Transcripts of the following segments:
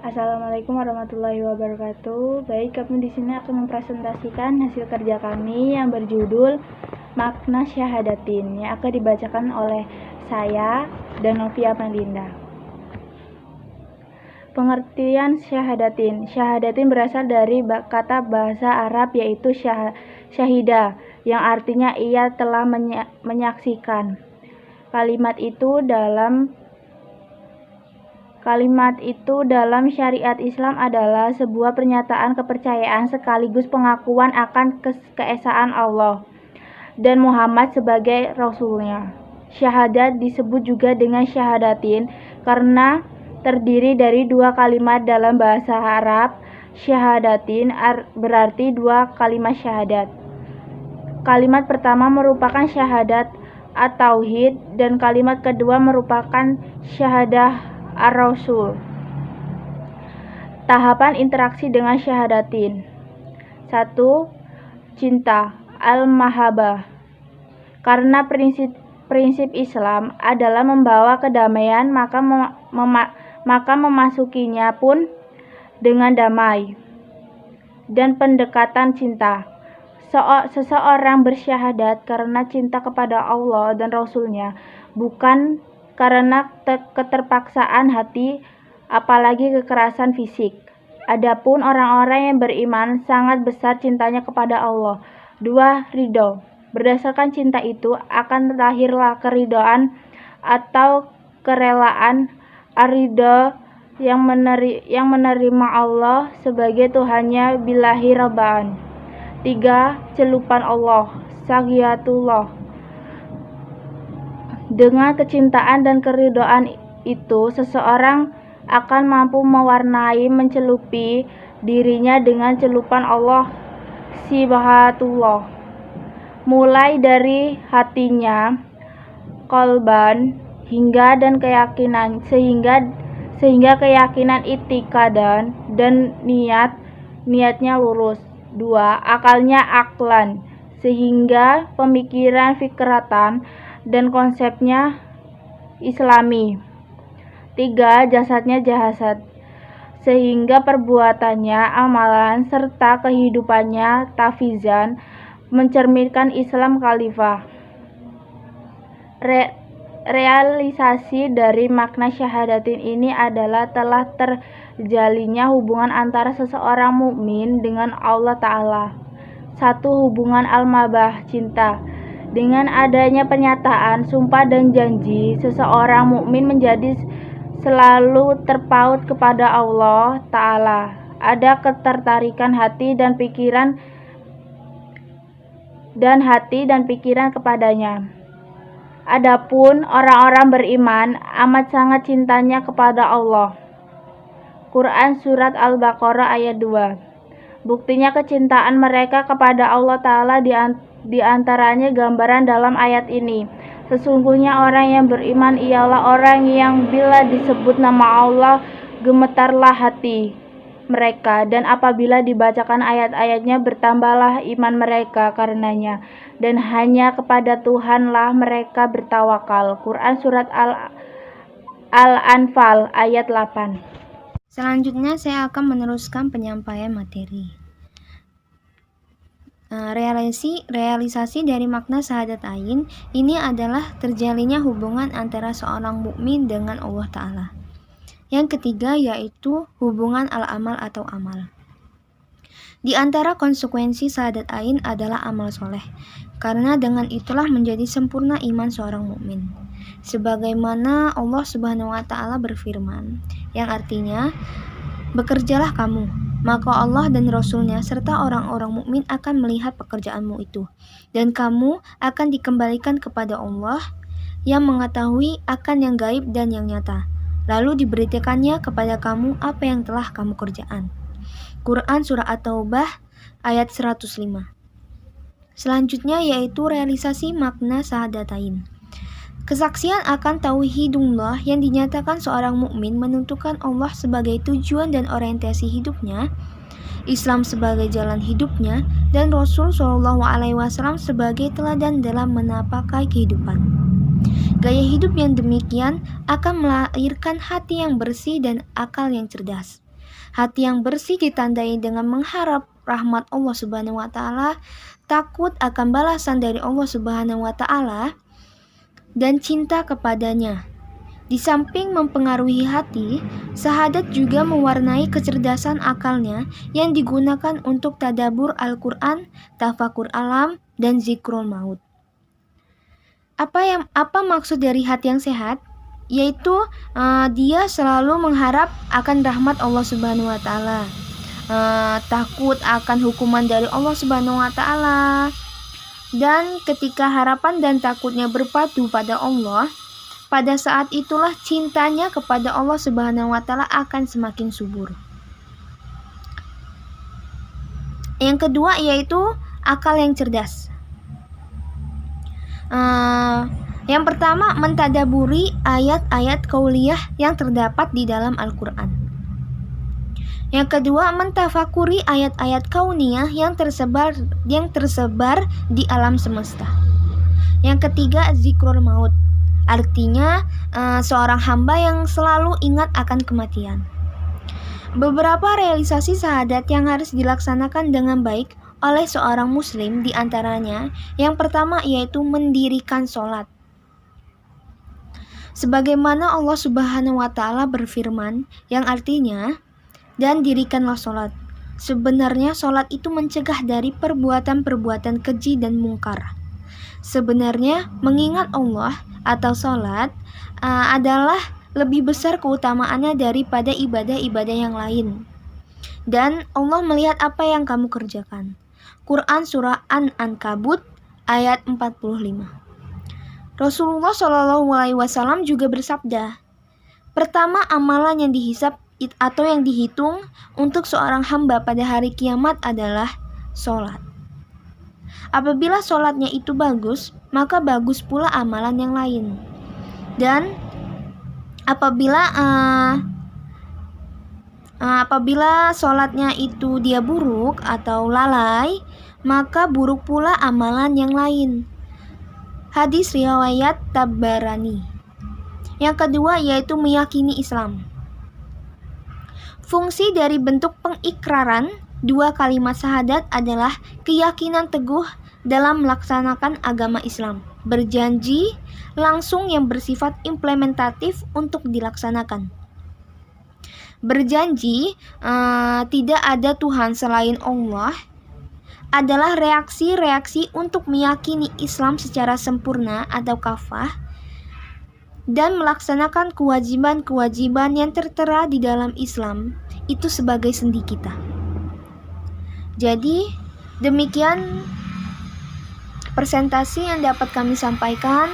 Assalamualaikum warahmatullahi wabarakatuh. Baik, kami di sini akan mempresentasikan hasil kerja kami yang berjudul Makna Syahadatin yang akan dibacakan oleh saya dan Novia Melinda. Pengertian syahadatin. Syahadatin berasal dari kata bahasa Arab yaitu syahida, yang artinya ia telah menyaksikan. Kalimat itu dalam syariat Islam adalah sebuah pernyataan kepercayaan sekaligus pengakuan akan keesaan Allah dan Muhammad sebagai Rasulnya. Syahadat disebut juga dengan syahadatin karena terdiri dari dua kalimat dalam bahasa Arab. Syahadatin berarti dua kalimat syahadat. Kalimat pertama merupakan syahadat at-tauhid dan kalimat kedua merupakan syahadah ar-rasul. Tahapan interaksi dengan syahadatin. 1. Cinta al-mahabbah. Karena prinsip Islam adalah membawa kedamaian, maka memasukinya pun dengan damai dan pendekatan cinta. Seseorang bersyahadat karena cinta kepada Allah dan Rasulnya, bukan karena keterpaksaan hati, apalagi kekerasan fisik. Adapun orang-orang yang beriman sangat besar cintanya kepada Allah. 2. Ridho. Berdasarkan cinta itu akan lahirlah keridhaan atau kerelaan. Ar-ridho yang menerima Allah sebagai Tuhannya billahi rabbaan. 3. Celupan Allah, sagiatullah. Dengan kecintaan dan keridhaan itu, seseorang akan mampu mencelupi dirinya dengan celupan Allah sibahatullah, mulai dari hatinya, qalban, hingga keyakinan, sehingga keyakinan itikadan dan niatnya lurus. 2. Akalnya aklan, sehingga pemikiran fikratan dan konsepnya islami. 3. Jasadnya jasad, sehingga perbuatannya amalan serta kehidupannya tafizan mencerminkan Islam khalifah. Realisasi dari makna syahadatin ini adalah telah terjalinnya hubungan antara seseorang mukmin dengan Allah Ta'ala. 1. Hubungan al-mahabbah, cinta. Dengan adanya pernyataan, sumpah dan janji, seseorang mukmin menjadi selalu terpaut kepada Allah Ta'ala. Ada ketertarikan hati dan pikiran kepadanya. Adapun orang-orang beriman amat sangat cintanya kepada Allah. Quran Surat Al-Baqarah ayat 2. Buktinya kecintaan mereka kepada Allah Ta'ala di antaranya gambaran dalam ayat ini. Sesungguhnya orang yang beriman ialah orang yang bila disebut nama Allah gemetarlah hati mereka, dan apabila dibacakan ayat-ayatnya bertambahlah iman mereka karenanya, dan hanya kepada Tuhanlah mereka bertawakal. Quran Surat Al-Anfal ayat 8. Selanjutnya saya akan meneruskan penyampaian materi. Realisasi dari makna syahadatain ini adalah terjalinnya hubungan antara seorang mukmin dengan Allah Ta'ala. Yang ketiga yaitu hubungan al-amal atau amal. Di antara konsekuensi syahadatain adalah amal soleh, karena dengan itulah menjadi sempurna iman seorang mukmin. Sebagaimana Allah Subhanahu wa Ta'ala berfirman, yang artinya, bekerjalah kamu, maka Allah dan Rasulnya serta orang-orang mukmin akan melihat pekerjaanmu itu, dan kamu akan dikembalikan kepada Allah yang mengetahui akan yang gaib dan yang nyata, lalu diberitakannya kepada kamu apa yang telah kamu kerjakan. Quran Surah At-Taubah ayat 105. Selanjutnya yaitu realisasi makna syahadatain. Kesaksian akan tauhidullah yang dinyatakan seorang mukmin menentukan Allah sebagai tujuan dan orientasi hidupnya, Islam sebagai jalan hidupnya, dan Rasul SAW sebagai teladan dalam menapakai kehidupan. Gaya hidup yang demikian akan melahirkan hati yang bersih dan akal yang cerdas. Hati yang bersih ditandai dengan mengharap rahmat Allah Subhanahu wa taala, takut akan balasan dari Allah Subhanahu wa taala, dan cinta kepadanya. Di samping mempengaruhi hati, syahadat juga mewarnai kecerdasan akalnya yang digunakan untuk tadabbur Al-Quran, tafakur alam, dan zikrul maut. Apa maksud dari hati yang sehat? Yaitu dia selalu mengharap akan rahmat Allah Subhanahu wa taala, takut akan hukuman dari Allah Subhanahu wa taala. Dan ketika harapan dan takutnya berpadu pada Allah, pada saat itulah cintanya kepada Allah Subhanahu wa taala akan semakin subur. Yang kedua yaitu akal yang cerdas. Yang pertama, mentadaburi ayat-ayat qauliyah yang terdapat di dalam Al-Quran. Yang kedua, mentafakuri ayat-ayat kauniyah yang tersebar di alam semesta. Yang ketiga, zikrul maut. Artinya, seorang hamba yang selalu ingat akan kematian. Beberapa realisasi syahadat yang harus dilaksanakan dengan baik oleh seorang muslim diantaranya, yang pertama yaitu mendirikan sholat. Sebagaimana Allah Subhanahu wa taala berfirman, yang artinya, dan dirikanlah sholat. Sebenarnya sholat itu mencegah dari perbuatan-perbuatan keji dan mungkar. Sebenarnya mengingat Allah atau sholat adalah lebih besar keutamaannya daripada ibadah-ibadah yang lain. Dan Allah melihat apa yang kamu kerjakan. Quran Surah An-Ankabut ayat 45. Rasulullah SAW juga bersabda, pertama amalan yang dihisab atau yang dihitung untuk seorang hamba pada hari kiamat adalah sholat. Apabila sholatnya itu bagus, maka bagus pula amalan yang lain. Dan apabila sholatnya itu dia buruk atau lalai, maka buruk pula amalan yang lain. Hadis riwayat Tabarani. Yang kedua yaitu meyakini Islam. Fungsi dari bentuk pengikraran dua kalimat syahadat adalah keyakinan teguh dalam melaksanakan agama Islam, berjanji langsung yang bersifat implementatif untuk dilaksanakan. Berjanji tidak ada Tuhan selain Allah adalah reaksi-reaksi untuk meyakini Islam secara sempurna atau kafah dan melaksanakan kewajiban-kewajiban yang tertera di dalam Islam itu sebagai sendi kita. Jadi demikian presentasi yang dapat kami sampaikan.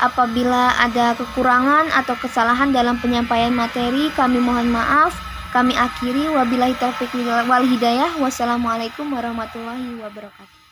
Apabila ada kekurangan atau kesalahan dalam penyampaian materi, kami mohon maaf. Kami akhiri, wabillahi taufiq wal hidayah. Wassalamualaikum warahmatullahi wabarakatuh.